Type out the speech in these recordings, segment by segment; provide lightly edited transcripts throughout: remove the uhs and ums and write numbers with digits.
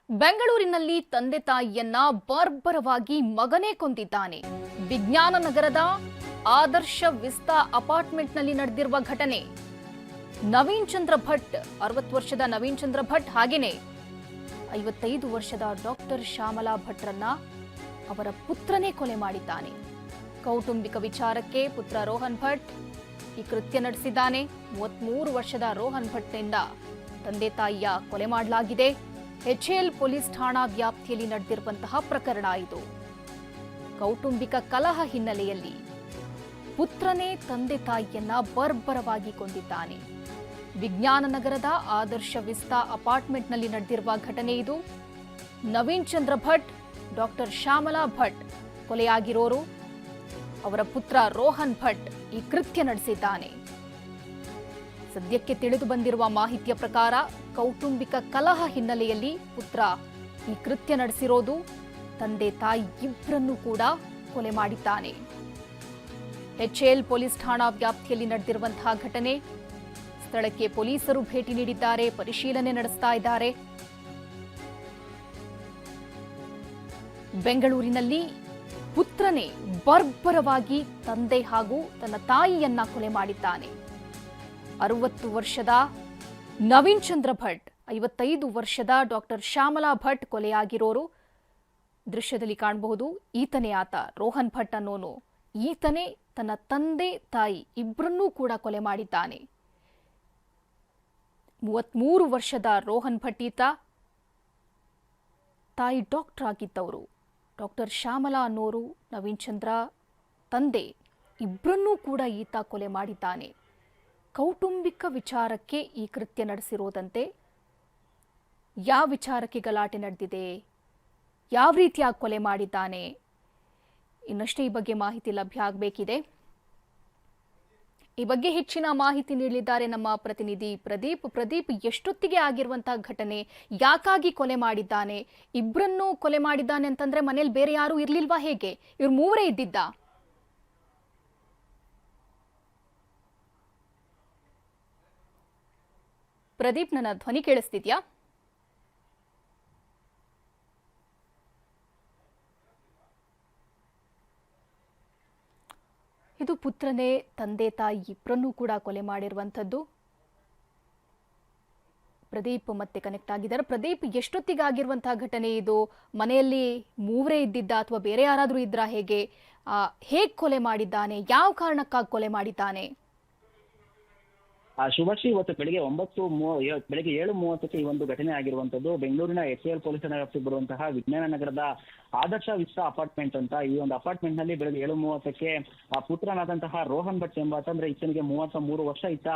ಬೆಂಗಳೂರಿನಲ್ಲಿ ತಂದೆ ತಾಯಿಯನ್ನ ಬರ್ಬರವಾಗಿ ಮಗನೇ ಕೊಂದಿದ್ದಾನೆ. ವಿಜ್ಞಾನ ನಗರದ ಆದರ್ಶ ವಿಸ್ತಾ ಅಪಾರ್ಟ್ಮೆಂಟ್ನಲ್ಲಿ ನಡೆದಿರುವ ಘಟನೆ. ನವೀನ್ ಚಂದ್ರ ಭಟ್, 60 ವರ್ಷದ ನವೀನ್ ಚಂದ್ರ ಭಟ್ ಹಾಗೇನೆ 55 ವರ್ಷದ ಡಾಕ್ಟರ್ ಶ್ಯಾಮಲಾ ಭಟ್ರನ್ನ ಅವರ ಪುತ್ರನೇ ಕೊಲೆ ಮಾಡಿದ್ದಾನೆ. ಕೌಟುಂಬಿಕ ವಿಚಾರಕ್ಕೆ ಪುತ್ರ ರೋಹನ್ ಭಟ್ ಈ ಕೃತ್ಯ ನಡೆಸಿದ್ದಾನೆ. 33 ವರ್ಷದ ರೋಹನ್ ಭಟ್ನಿಂದ ತಂದೆ ತಾಯಿಯ ಕೊಲೆ ಮಾಡಲಾಗಿದೆ. HL ಪೊಲೀಸ್ ಠಾಣಾ ವ್ಯಾಪ್ತಿಯಲ್ಲಿ ನಡೆದಿರುವಂತಹ ಪ್ರಕರಣ ಇದು. ಕೌಟುಂಬಿಕ ಕಲಹ ಹಿನ್ನೆಲೆಯಲ್ಲಿ ಪುತ್ರನೇ ತಂದೆ ತಾಯಿಯನ್ನ ಬರ್ಬರವಾಗಿ ಕೊಂದಿದ್ದಾನೆ. ವಿಜ್ಞಾನ ನಗರದ ಆದರ್ಶ ವಿಸ್ತಾ ಅಪಾರ್ಟ್ಮೆಂಟ್ನಲ್ಲಿ ನಡೆದಿರುವ ಘಟನೆ ಇದು. ನವೀನ್ ಚಂದ್ರ ಭಟ್, ಡಾಕ್ಟರ್ ಶ್ಯಾಮಲಾ ಭಟ್ ಕೊಲೆಯಾಗಿರೋರು. ಅವರ ಪುತ್ರ ರೋಹನ್ ಭಟ್ ಈ ಕೃತ್ಯ ನಡೆಸಿದ್ದಾನೆ. ಸದ್ಯಕ್ಕೆ ತಿಳಿದು ಬಂದಿರುವ ಮಾಹಿತಿಯ ಪ್ರಕಾರ ಕೌಟುಂಬಿಕ ಕಲಹ ಹಿನ್ನೆಲೆಯಲ್ಲಿ ಪುತ್ರ ಈ ಕೃತ್ಯ ನಡೆಸಿರೋದು. ತಂದೆ ತಾಯಿ ಇಬ್ಬರನ್ನೂ ಕೂಡ ಕೊಲೆ ಮಾಡಿದ್ದಾನೆ. HL ಪೊಲೀಸ್ ಠಾಣಾ ವ್ಯಾಪ್ತಿಯಲ್ಲಿ ನಡೆದಿರುವಂತಹ ಘಟನೆ. ಸ್ಥಳಕ್ಕೆ ಪೊಲೀಸರು ಭೇಟಿ ನೀಡಿದ್ದಾರೆ, ಪರಿಶೀಲನೆ ನಡೆಸ್ತಾ ಇದ್ದಾರೆ. ಬೆಂಗಳೂರಿನಲ್ಲಿ ಪುತ್ರನೇ ಬರ್ಬರವಾಗಿ ತಂದೆ ಹಾಗೂ ತನ್ನ ತಾಯಿಯನ್ನ ಕೊಲೆ ಮಾಡಿದ್ದಾನೆ. 60 ವರ್ಷದ ನವೀನ್ ಚಂದ್ರ ಭಟ್, 55 ವರ್ಷದ ಡಾಕ್ಟರ್ ಶ್ಯಾಮಲಾ ಭಟ್ ಕೊಲೆಯಾಗಿರೋರು. ದೃಶ್ಯದಲ್ಲಿ ಕಾಣಬಹುದು, ಈತನೇ ಆತ ರೋಹನ್ ಭಟ್ ಅನ್ನೋನು. ಈತನೇ ತನ್ನ ತಂದೆ ತಾಯಿ ಇಬ್ಬರನ್ನೂ ಕೂಡ ಕೊಲೆ ಮಾಡಿದ್ದಾನೆ. 33 ವರ್ಷದ ರೋಹನ್ ಭಟ್ ಈತ. ತಾಯಿ ಡಾಕ್ಟರ್ ಆಗಿದ್ದವರು. ಡಾಕ್ಟರ್ ಶ್ಯಾಮಲಾ ಅನ್ನೋರು ನವೀನ್ ಚಂದ್ರ ತಂದೆ ಇಬ್ಬರನ್ನೂ ಕೂಡ ಈತ ಕೊಲೆ ಮಾಡಿದ್ದಾನೆ. ಕೌಟುಂಬಿಕ ವಿಚಾರಕ್ಕೆ ಈ ಕೃತ್ಯ ನಡೆಸಿರೋದಂತೆ. ಯಾವ ವಿಚಾರಕ್ಕೆ ಗಲಾಟೆ ನಡೆದಿದೆ, ಯಾವ ರೀತಿಯಾಗಿ ಕೊಲೆ ಮಾಡಿದ್ದಾನೆ, ಇನ್ನಷ್ಟೇ ಈ ಬಗ್ಗೆ ಮಾಹಿತಿ ಲಭ್ಯ ಆಗಬೇಕಿದೆ. ಈ ಬಗ್ಗೆ ಹೆಚ್ಚಿನ ಮಾಹಿತಿ ನೀಡಲಿದ್ದಾರೆ ನಮ್ಮ ಪ್ರತಿನಿಧಿ ಪ್ರದೀಪ್. ಪ್ರದೀಪ್, ಎಷ್ಟೊತ್ತಿಗೆ ಆಗಿರುವಂತಹ ಘಟನೆ, ಯಾಕಾಗಿ ಕೊಲೆ ಮಾಡಿದ್ದಾನೆ? ಇಬ್ಬರನ್ನೂ ಕೊಲೆ ಮಾಡಿದ್ದಾನೆ ಅಂತಂದ್ರೆ ಮನೇಲಿ ಬೇರೆ ಯಾರು ಇರ್ಲಿಲ್ವಾ? ಹೇಗೆ ಇವ್ರು ಮೂವರೇ ಇದ್ದಿದ್ದ? ಪ್ರದೀಪ್, ನನ್ನ ಧ್ವನಿ ಕೇಳಿಸ್ತಿದ್ಯಾ? ಇದು ಪುತ್ರನೇ ತಂದೆ ತಾಯಿ ಇಬ್ಬರನ್ನೂ ಕೂಡ ಕೊಲೆ ಮಾಡಿರುವಂಥದ್ದು. ಪ್ರದೀಪ್ ಮತ್ತೆ ಕನೆಕ್ಟ್ ಆಗಿದ್ದಾರೆ. ಪ್ರದೀಪ್, ಎಷ್ಟೊತ್ತಿಗಾಗಿರುವಂತಹ ಘಟನೆ ಇದು? ಮನೆಯಲ್ಲಿ ಮೂವರೇ ಇದ್ದಿದ್ದ ಅಥವಾ ಬೇರೆ ಯಾರಾದರೂ ಇದ್ರಾ? ಹೇಗೆ ಕೊಲೆ ಮಾಡಿದ್ದಾನೆ? ಯಾವ ಕಾರಣಕ್ಕಾಗಿ ಕೊಲೆ ಮಾಡಿದ್ದಾನೆ? ಶುಭಶ್ರೀ, ಇವತ್ತು ಬೆಳಿಗ್ಗೆ 7:30ಕ್ಕೆ ಈ ಒಂದು ಘಟನೆ ಆಗಿರುವಂತದ್ದು. ಬೆಂಗಳೂರಿನ HL ಪೊಲೀಸ್ ಠಾಣಾ ವ್ಯಾಪ್ತಿಗೆ ಬರುವಂತಹ ವಿಜ್ಞಾನ ನಗರದ ಆದರ್ಶ ವಿಸ್ತಾ ಅಪಾರ್ಟ್ಮೆಂಟ್ ಅಂತ ಈ ಒಂದು ಅಪಾರ್ಟ್ಮೆಂಟ್ ನಲ್ಲಿ ಬೆಳಗ್ಗೆ 7:30ಕ್ಕೆ ಪುತ್ರನಾದಂತಹ ರೋಹನ್ ಭಟ್ ಎಂಬಾತ, ಅಂದ್ರೆ ಈತನಿಗೆ 33 ವರ್ಷ, ಈತ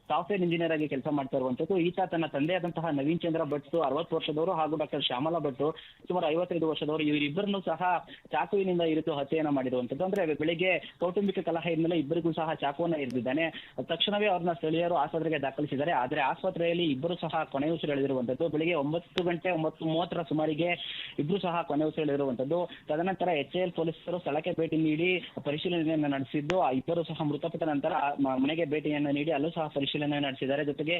ಸಾಫ್ಟ್ವೇರ್ ಇಂಜಿನಿಯರ್ ಆಗಿ ಕೆಲಸ ಮಾಡ್ತಾ ಇರುವಂತದ್ದು. ಈತ ತನ್ನ ತಂದೆಯಾದಂತಹ ನವೀನ್ ಚಂದ್ರ ಭಟ್ 60 ವರ್ಷದವರು ಹಾಗೂ ಡಾಕ್ಟರ್ ಶ್ಯಾಮಲಾ ಭಟ್ ಸುಮಾರು 55 ವರ್ಷದವರು, ಇವರಿಬ್ಬರನ್ನು ಸಹ ಚಾಕುವಿನಿಂದ ಇರಿದು ಹತ್ಯೆಯನ್ನ ಮಾಡಿರುವಂತದ್ದು. ಅಂದ್ರೆ ಬೆಳಿಗ್ಗೆ ಕೌಟುಂಬಿಕ ಕಲಹ ಇದ್ಮೇಲೆ ಇಬ್ಬರಿಗೂ ಸಹ ಚಾಕುವನ್ನ ಇರಿದಿದ್ದಾನೆ. ತಕ್ಷಣವೇ ಅವ್ರನ್ನ ಸ್ಥಳೀಯರು ಆಸ್ಪತ್ರೆಗೆ ದಾಖಲಿಸಿದ್ದಾರೆ. ಆದ್ರೆ ಆಸ್ಪತ್ರೆಯಲ್ಲಿ ಇಬ್ಬರು ಸಹ ಕೊನೆಯುಸಿರೆಳೆದಿರುವಂತದ್ದು. ಬೆಳಿಗ್ಗೆ 9:30 ಸುಮಾರಿಗೆ ಇಬ್ರು ಸಹ ಕೊನೆಯುಸಿರೆಳೆದಿರುವಂತದ್ದು. ತದನಂತರ HL ಪೊಲೀಸರು ಸ್ಥಳಕ್ಕೆ ಭೇಟಿ ನೀಡಿ ಪರಿಶೀಲನೆಯನ್ನು ನಡೆಸಿದ್ದು, ಇಬ್ಬರು ಸಹ ಮೃತಪಟ್ಟ ನಂತರ ಮನೆಗೆ ಭೇಟಿಯನ್ನು ನೀಡಿ ಅಲ್ಲೂ ಸಹ ಪರಿಶೀಲನೆ ನಡೆಸಿದ್ದಾರೆ. ಜೊತೆಗೆ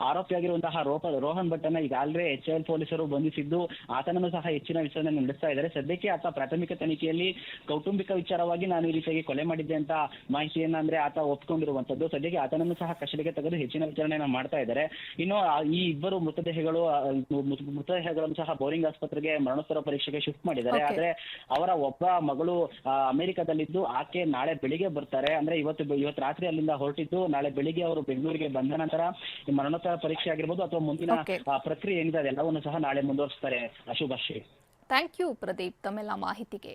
ಆರೋಪಿಯಾಗಿರುವಂತಹ ರೋಹನ್ ಭಟ್ ಅನ್ನ ಈಗಾಗಲೇ HL ಪೊಲೀಸರು ಬಂಧಿಸಿದ್ದು, ಆತನನ್ನು ಸಹ ಹೆಚ್ಚಿನ ವಿಚಾರಣೆ ನಡೆಸ್ತಾ ಇದ್ದಾರೆ. ಸದ್ಯಕ್ಕೆ ಆತ ಪ್ರಾಥಮಿಕ ತನಿಖೆಯಲ್ಲಿ ಕೌಟುಂಬಿಕ ವಿಚಾರವಾಗಿ ನಾನು ಈ ರೀತಿಯಾಗಿ ಕೊಲೆ ಮಾಡಿದ್ದೆ ಅಂತ ಮಾಹಿತಿಯನ್ನ ಅಂದ್ರೆ ಆತ ಒಪ್ಪಿಕೊಂಡಿರುವಂತದ್ದು. ಸದ್ಯಕ್ಕೆ ಆತನನ್ನು ಸಹ ಕಸ್ಟಡಿಗೆ ತೆಗೆದು ಹೆಚ್ಚಿನ ವಿಚಾರಣೆಯನ್ನು ಮಾಡ್ತಾ ಇದ್ದಾರೆ. ಇನ್ನು ಈ ಇಬ್ಬರು ಮೃತದೇಹಗಳನ್ನು ಸಹ ಬೋರಿಂಗ್ ಆಸ್ಪತ್ರೆಗೆ ಮರಣೋತ್ತರ ಪರೀಕ್ಷೆಗೆ ಶಿಫ್ಟ್ ಮಾಡಿದ್ದಾರೆ. ಆದ್ರೆ ಅವರ ಒಬ್ಬ ಮಗಳು ಅಮೆರಿಕದಲ್ಲಿದ್ದು ಆಕೆ ನಾಳೆ ಬೆಳಿಗ್ಗೆ ಬರ್ತಾರೆ. ಅಂದ್ರೆ ಇವತ್ತು ರಾತ್ರಿ ಅಲ್ಲಿಂದ ಹೊರಟಿದ್ದು ನಾಳೆ ಬೆಳಿಗ್ಗೆ ಅವರು ಬೆಂಗಳೂರಿಗೆ ಬಂದ ನಂತರ ಮರಣೋತ್ತರ ಪರೀಕ್ಷೆ ಆಗಿರ್ಬೋದು ಅಥವಾ ಮುಂದಿನ ಪ್ರಕ್ರಿಯೆ ಏನಿದೆ ಅದೆಲ್ಲವನ್ನು ಸಹ ನಾಳೆ ಮುಂದುವರಿಸ್ತಾರೆ. ಶುಭಶ್ರೀ. ಥ್ಯಾಂಕ್ ಯು ಪ್ರದೀಪ್ ತಮ್ಮೆಲ್ಲ ಮಾಹಿತಿಗೆ.